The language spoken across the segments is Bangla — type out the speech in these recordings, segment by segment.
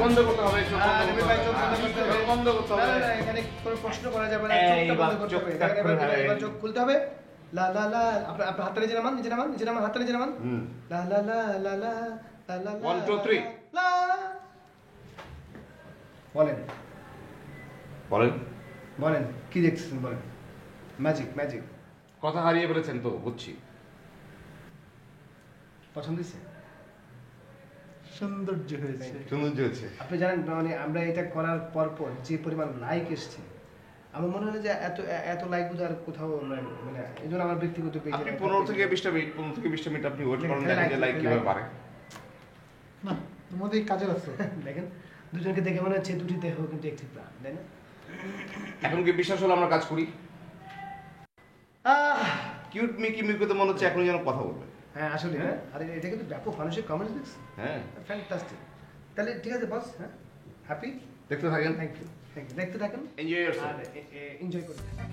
বন্ধ করতে হবে, বন্ধ করতে হবে। এখানে কোনো প্রশ্ন করা যাবে না, চোখটা বন্ধ করতে হবে। এবার চোখ খুলতে হবে। লা লা লা, আপনার হাতটা নিচে নামান, নিচে নামান, নিচে নামান, হাতটা নিচে নামান। লা লা লা লা লা লা লা 1 2 3 লা। বলেন বলেন বলেন কি দেখছেন বলেন। Magic magic. কথা হারিয়ে ফেলেছেন তো, বুঝছি। পছন্দ হয়েছে? সৌন্দর্য হয়েছে। সৌন্দর্য হয়েছে। আপনি জানেন মানে আমরা এটা করার পর যে পরিমাণ লাইক এসছে, আমার মনে হয় যে এত লাইক বোধ আর কোথাও আমরা মানে এই জন্য আমার ব্যক্তিগত পেজে আপনি 15 থেকে 20টা মিনিট আপনি ওয়েট করেন, দেখেন যে লাইক কিভাবে বাড়ে। না, তোমাদের কাজের আছে। দেখেন দুজনকে দেখে মনে হচ্ছে দুটি দেহ কিন্তু একটি প্রাণ, তাই না? এখন কি বিশ্বাস হলো আমরা কাজ করি? কিউট মিকি মিকি তো মনে হচ্ছে এখন যেন কথা বলবে। হ্যাঁ আসলে হ্যাঁ, আরে এটা কিন্তু ব্যাপক মানুষের কমেন্টস দেখছি। হ্যাঁ, ফ্যান্টাস্টিক। তাহলে ঠিক আছে বস, হ্যাঁ হ্যাপি। দেখতে থাকেন। থ্যাংক ইউ দেখতে থাকেন, এনজয় আর ইয়োরসেলফ। এনজয় করতে থাকেন।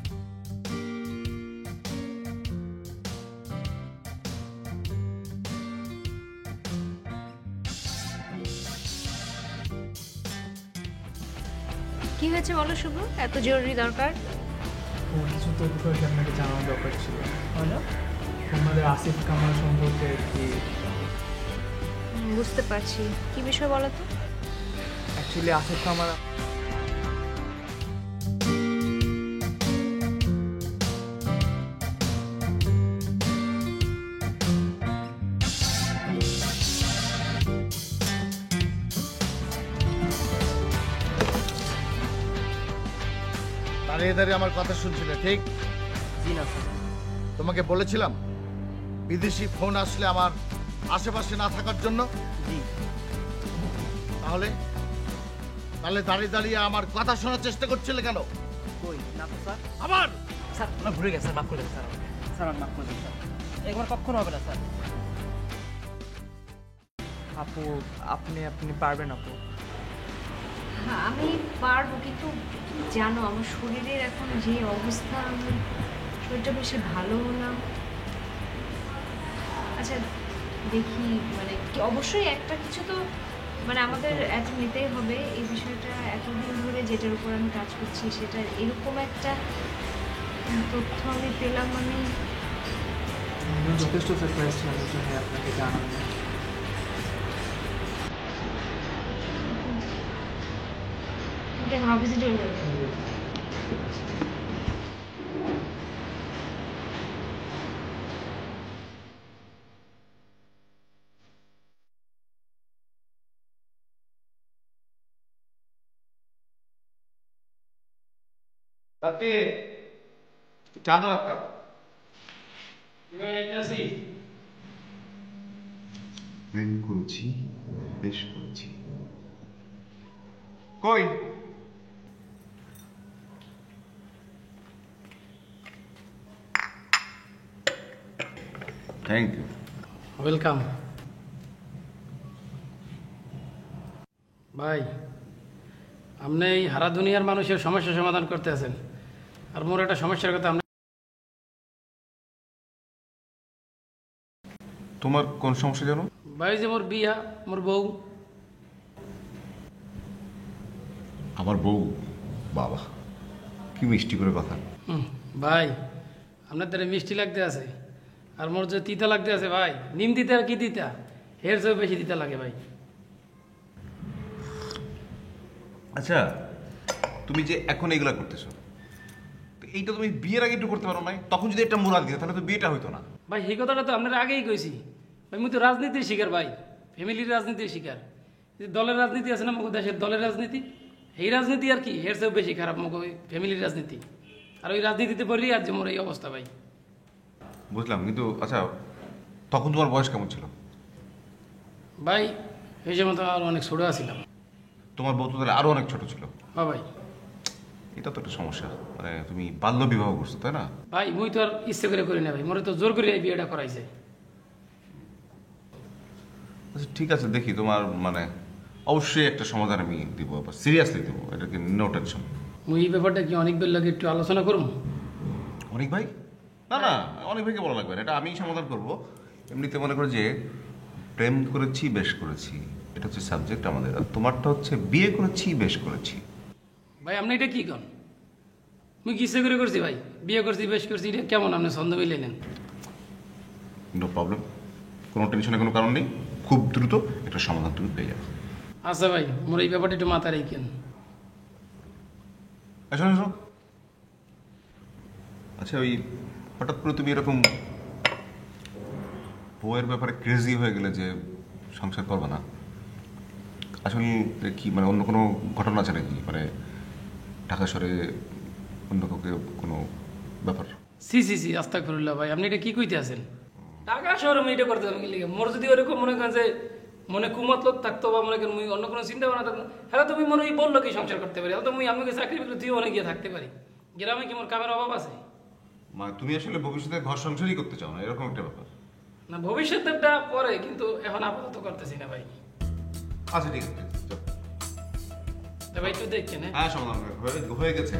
কি হয়েছে বলো শুভ, এত জরুরি দরকার? তোমার কিছু তথ্য আপনাকে জানানো দরকার ছিল। বলো। তোমাদের আসিফ কামাল সম্পর্কে কি? বুঝতে পারছি, কি বিষয় বলো তো? অ্যাকচুয়ালি আসিফ কামাল দাঁড়িয়ে দাঁড়িয়ে আমার কথা শুনছিলে, ঠিক? জি না স্যার। তোমাকে বলেছিলাম বিদেশি ফোন আসলে আমার আশেপাশে না থাকার জন্য। জি। তাহলে তাহলে দাঁড়িয়ে দাঁড়িয়ে আমার কথা শোনার চেষ্টা করছিলে কেন? কই না তো স্যার। আবার স্যার আমরা ভুলে গেছি, স্যার মাফ করে দেন স্যার। স্যার আমার মাফ করে দেন স্যার, একবার কখনো হবে না স্যার। আপু, আপনি পারবেন আপু। হ্যাঁ আমি পারবো, কিন্তু জানো আমার শরীরের এখন যে অবস্থা, আমি শরীরটা বেশি ভালো না। আচ্ছা দেখি, মানে কি অবশ্যই একটা কিছু তো মানে আমাদের এত নিতেই হবে। এই বিষয়টা এতদিন ধরে যেটার উপর আমি কাজ করছি সেটা এরকম একটা তথ্য আমি পেলাম, আমি যথেষ্ট সারপ্রাইজ ছিলাম আপনাকে জানানো। হাফ ভিজিট হয়ে যাবে। তাতে জানো একটা প্রেম করেছি, বেশ করেছি। কই থ্যাংক ইউ। ওয়েলকাম ভাই। আপনি এই হারা দুনিয়ার মানুষের সমস্যা সমাধান করতে আছেন, আর মোর একটা সমস্যার কথা আপনি। তোমার কোন সমস্যা জানো? ভাই যে মোর বিয়া, মোর বউ। আমার বউ? বাবা, কি মিষ্টি করে কথা। ভাই আপনার তাহলে মিষ্টি লাগতে আছে, আর মোর যে তিতা লাগতে আছে ভাই, নিম তিতা আর কি তিতা, এর চেয়েও বেশি তিতা লাগে ভাই। আচ্ছা, তুমি যে এখন এইগুলা করতেছো, তো এইটা তুমি বিয়ের আগে একটু করতে পারো নাই? তখন যদি একটা মুরাদ দিতে তাহলে তো বিয়েটা হইতো না। ভাই এই কথাটা তো আপনার আগেই কইছি ভাই, মুই তো রাজনীতির শিকার ভাই, ফ্যামিলির রাজনীতির শিকার। দলের রাজনীতি আছে না মুখ দেশের, দলের রাজনীতি, এই রাজনীতি আর কি এর চেয়েও বেশি খারাপ মুখ ওই ফ্যামিলির রাজনীতি। আর ওই রাজনীতিতে পড়লেই আজ যে মোর এই অবস্থা ভাই। বুঝলাম, কিন্তু আচ্ছা তখন তোমার বয়স কেমন ছিল? ভাই এই সময় তো আর অনেক ছোটো আছিলাম। তোমার বউ তো তাহলে আরো অনেক ছোট ছিল। হ্যাঁ ভাই। এটা তো একটা সমস্যা, মানে তুমি বাল্য বিবাহ করছো, তাই না? ভাই মুই তো আর ইচ্ছে করে করি না ভাই, মোরে তো জোর করে এই বিয়েটা করাইছে। আচ্ছা ঠিক আছে, দেখি তোমার মানে অবশ্যই একটা সমাধান আমি দিব, সিরিয়াসলি দিব, এটাকে নো টেনশন। মুই এই ব্যাপারটা কি অনেক বের লাগে একটু আলোচনা করুন? অনেক ভাই? না না, অনেক ভাইকে বলা লাগবে না, এটা আমি সমাধান করব। এমনিতে মনে করো যে প্রেম করেছি, বেশ করেছি, এটা হচ্ছে সাবজেক্ট আমাদের, আর তোমারটা হচ্ছে বিয়ে করেছি, বেশ করেছি। ভাই আপনি এটা কি কন? মুই কিসে করে করছি ভাই? বিয়ে করছি, বেশ করছি, এটা কেমন আপনি ছন্দ মিলাইলেন? নো প্রবলেম, কোনো টেনশনের কোনো কারণ নেই, খুব দ্রুত একটা সমাধান তুমি পেয়ে যাবে। আচ্ছা ভাই, মোর এই ব্যাপারটা একটু মাথায় রাখেন। আচ্ছা শোনো, আচ্ছা ওই হঠাৎ করে তুমি এরকম বউয়ের ব্যাপারে ক্রেজি হয়ে গেলে যে সংসার করবে না, আসলে কি মানে অন্য কোনো ঘটনা আছে নাকি? মানে ঢাকা শহরে অন্য কাউকে কোনো ব্যাপার? সি সি সি, আস্তাগফিরুল্লাহ ভাই, আপনি এটা কি কইতে আছেন? ঢাকা শহরে আমি এটা করতে আমি কি লিখে? মোর যদি ওরকম মনে করেন যে মনে কুমতলব থাকতো বা মনে করেন মুই অন্য কোনো চিন্তা ভাবনা থাকতো, হ্যাঁ তুমি মনে হয় বললো কি সংসার করতে পারি, তো মুই আমাকে চাকরি বাকরি তুই অনেক গিয়ে থাকতে পারি। গ্রামে কি মোর কামের অভাব আছে? মানে তুমি আসলে ভবিষ্যতে ঘর সংসারই করতে চাও না, এরকম একটা ব্যাপার? না, ভবিষ্যতেরটা পরে, কিন্তু এখন আপাতত করতেছি না ভাই। আচ্ছা ঠিক আছে, চল। তা ভাই একটু দেখছেন। হ্যাঁ সমাধান হয়ে গেছে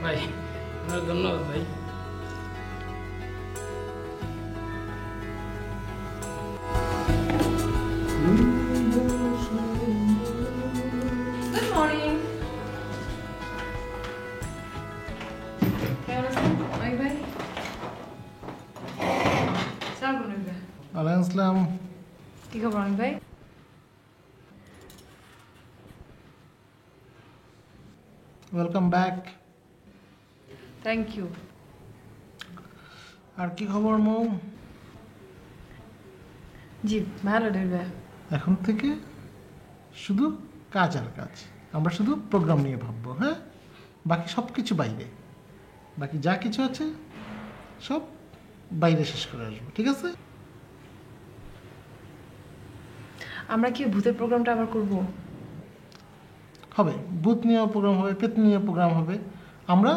ভাই, আপনার ধন্যবাদ ভাই। Good morning. কেমন আছেন অনেক ভাই? সালাম অনেক ভাই। ওয়ালাইকুম আসসালাম। কি খবর অনেক ভাই? Welcome back. Thank you. আর কি খবর মৌ? জি ভালো রে ভাই। এখন থেকে শুধু কাজ আর কাজ, আমরা শুধু প্রোগ্রাম নিয়ে ভাববো। হ্যাঁ, বাকি সব কিছু বাইরে, বাকি যা কিছু আছে সব বাইরে শেষ করে আসবো, ঠিক আছে? আমরা কি ভূতের প্রোগ্রামটা আবার করব? হবে, ভূত নিয়েও প্রোগ্রাম হবে, পেত নিয়ে প্রোগ্রাম হবে। আমরা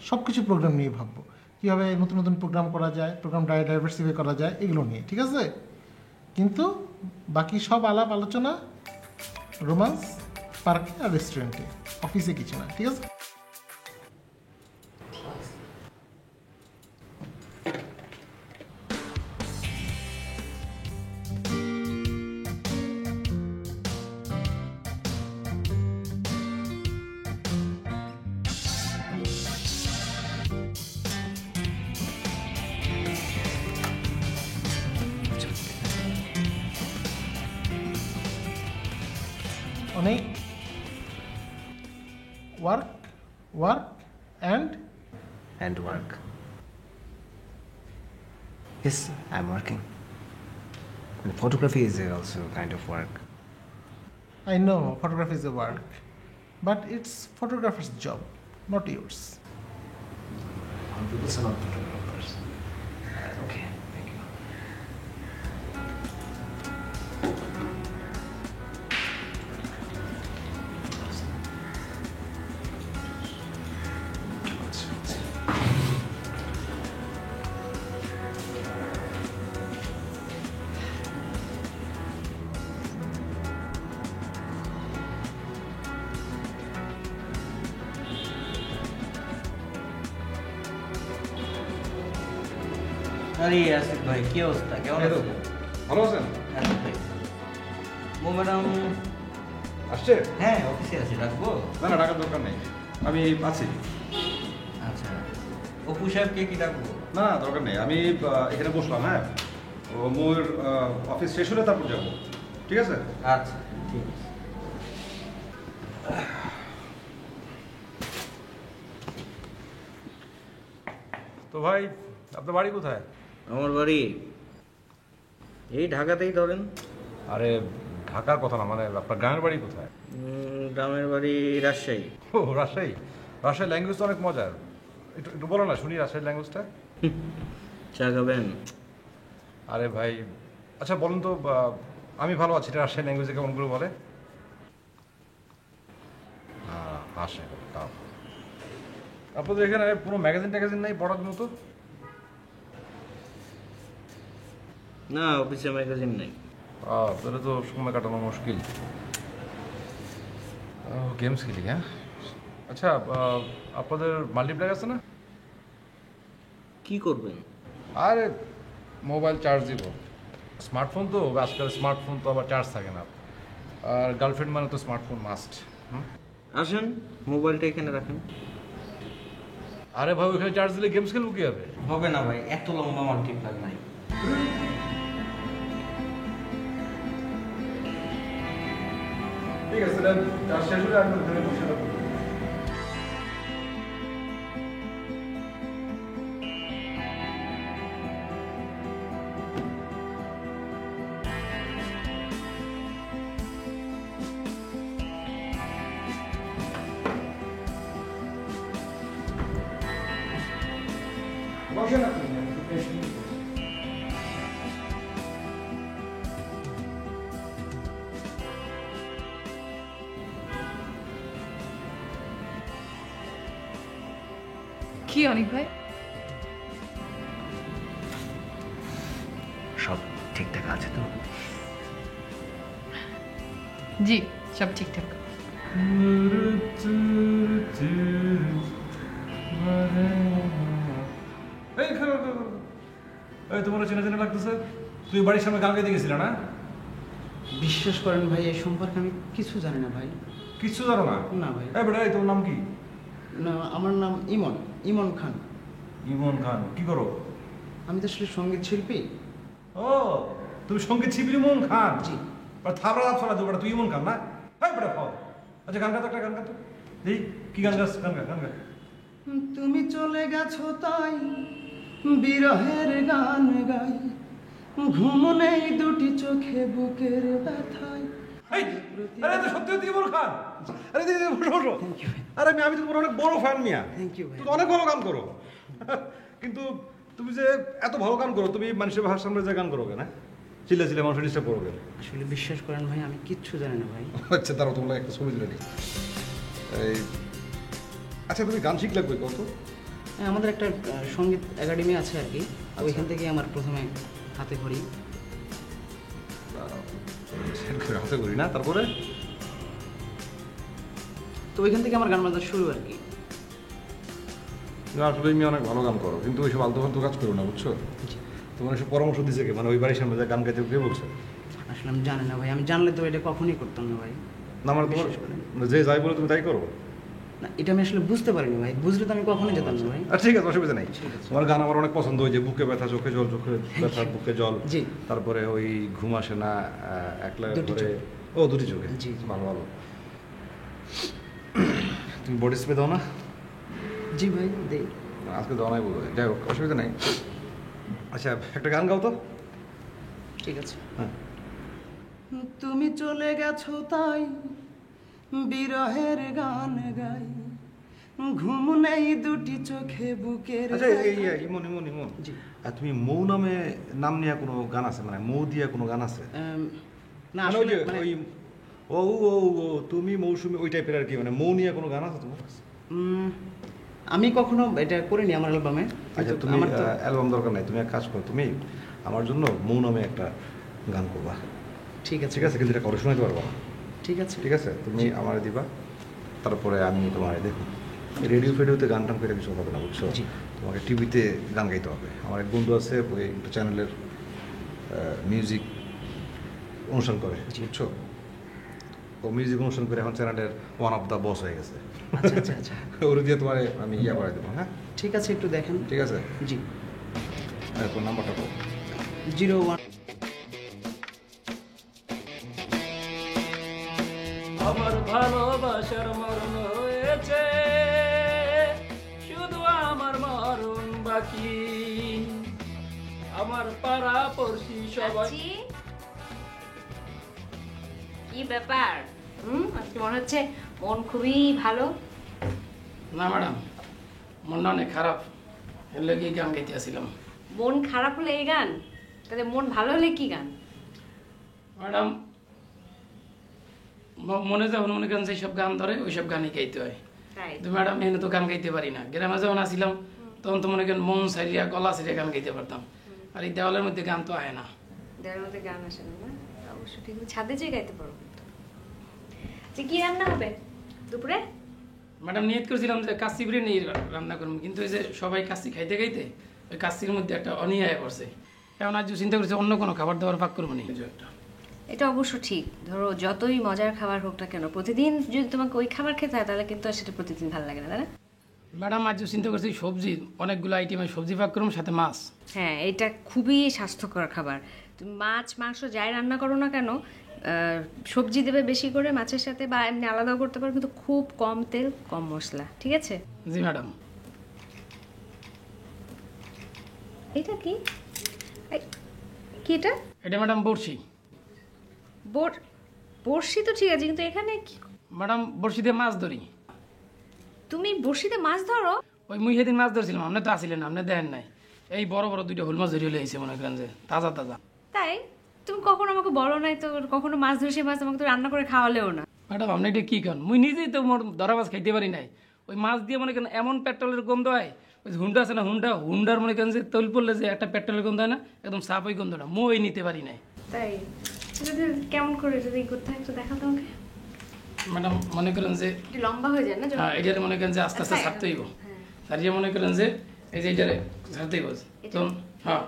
সব কিছু প্রোগ্রাম নিয়ে ভাববো, কীভাবে নতুন নতুন প্রোগ্রাম করা যায়, প্রোগ্রাম ডাইভার্সিফাই করা যায়, এগুলো নিয়ে, ঠিক আছে? কিন্তু বাকি সব আলাপ আলোচনা রোমান্স পার্কে আর রেস্টুরেন্টে, অফিসে কিছু না, ঠিক আছে? অনেক work work and work. Yes, I'm working. And photography is also kind of work. I know photography is a work, but it's photographer's job, not yours. All people are not photographers. Okay, thank you. আরে আসিফ ভাই, কি অবস্থা, কেমন আছেন? ভালো আছেন? আসিফ ভাই, ও ম্যাডাম আসছে? হ্যাঁ অফিসে আছে, রাখবো? না না, টাকার দরকার নেই, আমি আছি। আচ্ছা, অপু সাহেবকে কি রাখবো? না না, দরকার নেই, আমি এখানে বসলাম। হ্যাঁ, ও মোর অফিস শেষ হলে তারপর যাবো, ঠিক আছে? আচ্ছা ঠিক আছে। তো ভাই, আপনার বাড়ি কোথায়? আমার বাড়ি এই ঢাকাতেই ধরেন। আরে ঢাকার কথা না, মানে আপনার গ্রামের বাড়ি কোথায়? গ্রামের বাড়ি রাজশাহী। ও রাজশাহী, রাজশাহী ল্যাঙ্গুয়েজ তো অনেক মজার, একটু একটু বলো না শুনি রাজশাহী ল্যাঙ্গুয়েজটা। চা খাবেন? আরে ভাই, আচ্ছা বলুন তো, আমি ভালো আছি, এটা রাজশাহী ল্যাঙ্গুয়েজে কেমন করে বলে? আসে, আপনাদের এখানে পুরো ম্যাগাজিন ট্যাগাজিন নেই পড়ার মতো? না, অফিসে ম্যাগাজিন নেই। তাহলে তো সময় কাটানো মুশকিল। গেমস খেলি। হ্যাঁ আচ্ছা, আপনাদের মাল্টিপ্লেয়ার আছে না? কি করবেন? আরে মোবাইল চার্জ দিব, স্মার্টফোন তো আজকাল, স্মার্টফোন তো আবার চার্জ থাকে না, আর গার্লফ্রেন্ড মানে তো স্মার্টফোন মাস্ট। আসেন, মোবাইলটা এখানে রাখেন। আরে ভাই ওখানে চার্জ দিলে গেমস খেলবো কি হবে? হবে না ভাই, এত লম্বা আমার টিপলার নাই। ঠিক আছে, চার্জ শেষ হলে আমি ধরে বসে রাখবো। বসেন আপনি। কি অনিক ভাই? সব ঠিকঠাক আছে তো? জি, সব ঠিকঠাক। এই তোমার চেনা চেনা লাগতেছে, তুই বাড়ির সামনে গান গাইতে গেছিল না? বিশ্বাস করেন ভাই, এই সম্পর্কে আমি কিছু জানি না ভাই। কিচ্ছু জানো না? না ভাই। এই বেটা, তোমার নাম কি? না, আমার নাম ইমন, ইমন খান। ইমন খান, কি করো? আমি তো আসলে সঙ্গীত শিল্পী। ও, তুমি সঙ্গীত শিল্পী ইমন খান? জি। থাবড়া দাঁত ফোলা বেটা, তুই ইমন খান না? হ্যাঁ বেটা, ফল। আচ্ছা গান গাতো, একটা গান গাতো দেখি। কি গান গাছ? গান গা, গান গা। তুমি চলে গেছো তাই বিরহের গান গাই, ঘুম নেই দুটি চোখে বুকের ব্যথায়। আরে তো সত্যি সত্যি ইমন খান? আরে বসো বসো। আরে আমি তো তোমার অনেক বড় ফ্যান মিয়া। থ্যাংক ইউ ভাই। তুমি তো অনেক ভালো গান করো। কিন্তু তুমি যে এত ভালো গান করো, তুমি মানুষের ভাষার সামনে যে গান করো কেন? চিল্লা চিল্লা মানুষের ডিস্টার্ব করো কেন? আসলে বিশ্বাস করেন ভাই, আমি কিচ্ছু জানি না ভাই। আচ্ছা তারও তোমার একটা ছবি তুলে নিই। এই আচ্ছা, তুমি গান শিখলে কই কত? হ্যাঁ, আমাদের একটা সঙ্গীত একাডেমি আছে আর কি, ওইখান থেকে আমার প্রথমে হাতে খড়ি। হাতে করি না, তারপরে তো ওইখান থেকে আমার গান বাজনা শুরু আর কি। আসলে তুমি অনেক ভালো গান করো, কিন্তু ওইসব আলতু ফালতু কাজ করো না, বুঝছো? তোমার এসব পরামর্শ দিছে কে? মানে ওই বাড়ির সামনে যে গান গাইতে কে বলছে? আসলে আমি জানি না ভাই, আমি জানলে তো এটা কখনোই করতাম না ভাই। না মানে তোমার যে যাই বলে তুমি তাই করো? না, এটা আমি আসলে বুঝতে পারিনি ভাই, বুঝলে তো আমি কখনোই যেতাম না ভাই। ঠিক আছে, অসুবিধা নেই। তোমার গান আমার অনেক পছন্দ, ওই যে বুকে ব্যথা চোখে জল, চোখে ব্যথা বুকে জল, জি। তারপরে ওই ঘুম আসে না একলা দুটি করে, ও দুটি চোখে, জি ভালো ভালো। তুমি বডি স্প্রে দাও না? জি ভাই দেই। আজকে দাও নাই বলবো, যাই হোক অসুবিধা নেই। আচ্ছা একটা গান গাও তো। ঠিক আছে। হ্যাঁ। তুমি চলে গেছো তাই বিরহের গান গাই, ঘুম নেই দুটি চোখে বুকের। আচ্ছা ইমন ইমন ইমন, জি। আর তুমি মৌ নামে নাম নিয়ে কোনো গান আছে, মানে মৌ দিয়ে কোনো গান আছে? না মানে আসলে ওই ও ও ও তুমি মৌসুমি ওই টাইপের আর কি, মানে মৌ নিয়ে কোনো গান আছে তোমার কাছে? আমি কখনো এটা করিনি আমার অ্যালবামে। আচ্ছা তুমি অ্যালবাম দরকার নাই, তুমি এক কাজ করো, তুমি আমার জন্য মৌ নামে একটা গান করবা। ঠিক আছে ঠিক আছে, কিন্তু এটা করে শোনাতে পারবা? ঠিক আছে ঠিক আছে, তুমি আমার দিবা, তারপরে আমি তোমার দেখো। রেডিও ফেডিওতে গান টান করে কিছু হবে না, বুঝছো? তোমাকে টিভিতে গান গাইতে হবে। আমার এক বন্ধু আছে, ওই একটা চ্যানেলের মিউজিক অনুষ্ঠান করে, বুঝছো? ও মিউজিক অনুষ্ঠান করে এখন চ্যানেলের ওয়ান অফ দ্য বস হয়ে গেছে। আচ্ছা আচ্ছা আচ্ছা। ওর দিয়ে তোমার আমি ইয়া করে দেবো। হ্যাঁ ঠিক আছে, একটু দেখেন। ঠিক আছে জি। তোর নাম্বারটা কো? 01। আমার ভালোবাসার মরণ হয়েছে, শুধু আমার মরণ বাকি। আমার পাড়া পড়শি সবাই। কি ব্যাপার? আজকে মনে হচ্ছে মন খুবই ভালো। না ম্যাডাম, মনটা অনেক খারাপ, এর লেগে গান গাইতে আসছিলাম। মন খারাপ হলে এই গান? তাহলে মন ভালো হলে কি গান? ম্যাডাম মনে যখন মনে করেন যেসব গান ধরে ওইসব গানই গাইতে হয়। তো ম্যাডাম এনে তো গান গাইতে পারি না। গ্রামে যখন আসছিলাম তখন তো মনে করেন মন সারিয়া গলা সারিয়া গান গাইতে পারতাম, আর এই দেওয়ালের মধ্যে গান তো আয় না। দেওয়ালের মধ্যে গান আসে না? অবশ্য ঠিক, ছাদে যেয়ে গাইতে পারো। যে কি রান্না হবে দুপুরে? ম্যাডাম নিয়ত করেছিলাম যে কাচ্চি বিরিয়ানি রান্না করবো, কিন্তু ওই যে সবাই কাচ্চি খাইতে খাইতে ওই কাচ্চির মধ্যে একটা অনিয়া করছে। এখন আজ চিন্তা করছি অন্য কোনো খাবার দাবার পাক করবো নি। এটা অবশ্য ঠিক। ধরো যতই মজার খাবার হোক না কেন, প্রতিদিন যদি তোমাকে ওই খাবার খেতে হয় তাহলে কিন্তু আর সেটা প্রতিদিন ভালো লাগে না, তাই না? ম্যাডাম আজ চিন্তা করছি সবজি অনেকগুলো আইটেমের সবজি পাক করুন, সাথে মাছ। হ্যাঁ, এটা খুবই স্বাস্থ্যকর খাবার। তুমি মাছ মাংস যাই রান্না করো না কেন, সবজি দেবে বেশি করে মাছের সাথে, বা এমনি আলাদাও করতে পারো, কিন্তু খুব কম তেল কম মশলা, ঠিক আছে? জি ম্যাডাম। এটা কি? কি এটা? এটা ম্যাডাম বড়শি। বড়শি তো ঠিক আছে, কিন্তু এখানে কি? ম্যাডাম বড়শি দিয়ে মাছ ধরি। তুমি বড়শিতে মাছ ধরো? ওই মুই সেদিন মাছ ধরছিলাম, আপনি তো আসিলেন, আপনি দেখেন নাই। এই বড় বড় 2টা হুল মাছ ধরিয়ে লইছে, মনে করেন যে তাজা তাজা। তাই? তুমি কখনো আমাকে বলো নাই তো, কখনো মাছ ধরে সেই মাছ আমাকে তো রান্না করে খাওয়ালেও না। ম্যাডাম আপনি এটা কি করেন? মুই নিজেই তো মোর ধরা মাছ খাইতে পারি নাই। ওই মাছ দিয়ে মনে করেন এমন পেট্রোলের গন্ধ হয়, ওই হুন্ডা আছে না, হুন্ডার মনে করেন যে তৈল পড়লে যে একটা পেট্রোলের গন্ধ হয় না, একদম সাপ ওই গন্ধটা মই নিতে পারি নাই। তাই? যদি কেমন করে যদি করতে হয় একটু দেখাও তোমাকে। ম্যাডাম মনে করেন যে লম্বা হয়ে যায় না? হ্যাঁ, এটারে মনে করেন যে আস্তে আস্তে ছাড়তে হইব। আর যে মনে করেন যে এই যে এটারে ছাড়তে হইব, তো হ্যাঁ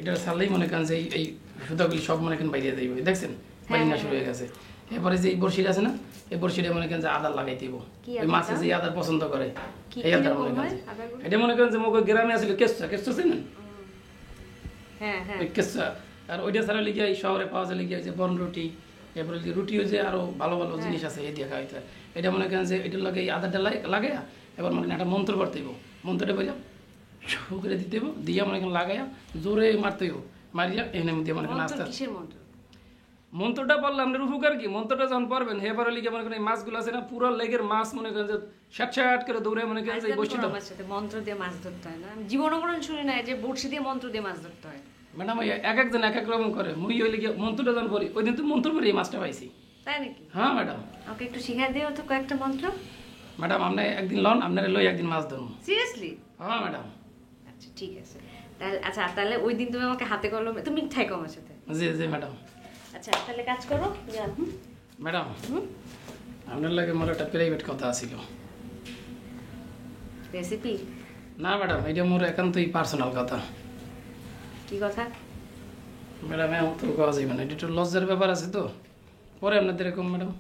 এটারে ছাড়লেই মনে করেন যে এই সুতাগুলি সব মনে করেন বাইরে যাইব। দেখছেন বাইরে না শুরু হয়ে গেছে। এরপরে যে এই বড়শিটা আছে না, এই বড়শিটা মনে করেন যে আদার লাগাইতে হইব। ওই মাছে যে আদার পছন্দ করে এই আদার মনে করেন এটা মনে করেন যে মগো গ্রামে আসলে কেঁচা চেনেন? হ্যাঁ হ্যাঁ, ওই কেঁচা। আর ওইটা ছাড়া লিখে এই শহরে পাওয়া যায় লিখে যে বন রুটি, এরপরে রুটিও যে আরো ভালো ভালো জিনিস আছে এই দিয়ে খাওয়াইতে হয়। এটা মনে করেন যে এটার লাগে এই আদারটা লাগে, এবার মনে করেন একটা মন্ত্র করতে হইব। মন্ত্রটা বলে শু করে দিতে হইব, দিয়ে মনে করেন লাগাইয়া জোরে মারতে হইব, মারিয়া এনে দিয়ে মনে করেন আস্তে আস্তে। মন্ত্রটা বললাম আপনার উপকার কি? মন্ত্রটা যখন পারবেন এবারে লিখে মনে করেন এই মাছগুলো আছে না, পুরো লেগের মাছ মনে করেন যে শ্যাট করে দৌড়ে মনে করেন যে বসে আমার সাথে মন্ত্র দিয়ে মাছ ধরতে হয় না। জীবনে কোনো শুনি নাই যে বড়শি দিয়ে মন্ত্র দিয়ে মাছ ধরতে হয়। ম্যাডাম ওই এক একজন এক এক রকম করে। মুই ওই লিখে মন্ত্রটা যখন পড়ি, ওই দিন তো মন্ত্র পড়ি এই মাছটা পাইছি। তাই নাকি? হ্যাঁ ম্যাডাম। ওকে একটু শিখাই দিও তো কয়েকটা মন্ত্র। ম্যাডাম আপনি একদিন লন, আপনারা লই একদিন মাছ ধরুন। সিরিয়াসলি? হ্যাঁ ম্যাডাম। আচ্ছা ঠিক আছে তাহলে। আচ্ছা তাহলে ওই দিন তুমি আমাকে হাতে কলমে, তুমি থাকো আমার সাথে। জি জি ম্যাডাম। আচ্ছা তাহলে কাজ করো। ম্যাডাম আপনার লাগে মোর একটা প্রাইভেট কথা আছিল। রেসিপি? না ম্যাডাম, এটা মোর একান্তই পার্সোনাল কথা। কি কথা? ম্যাডাম এখন তো কাজ যাবে না, এটা একটু লজ্জার ব্যাপার আছে তো, পরে আপনাদের এরকম ম্যাডাম।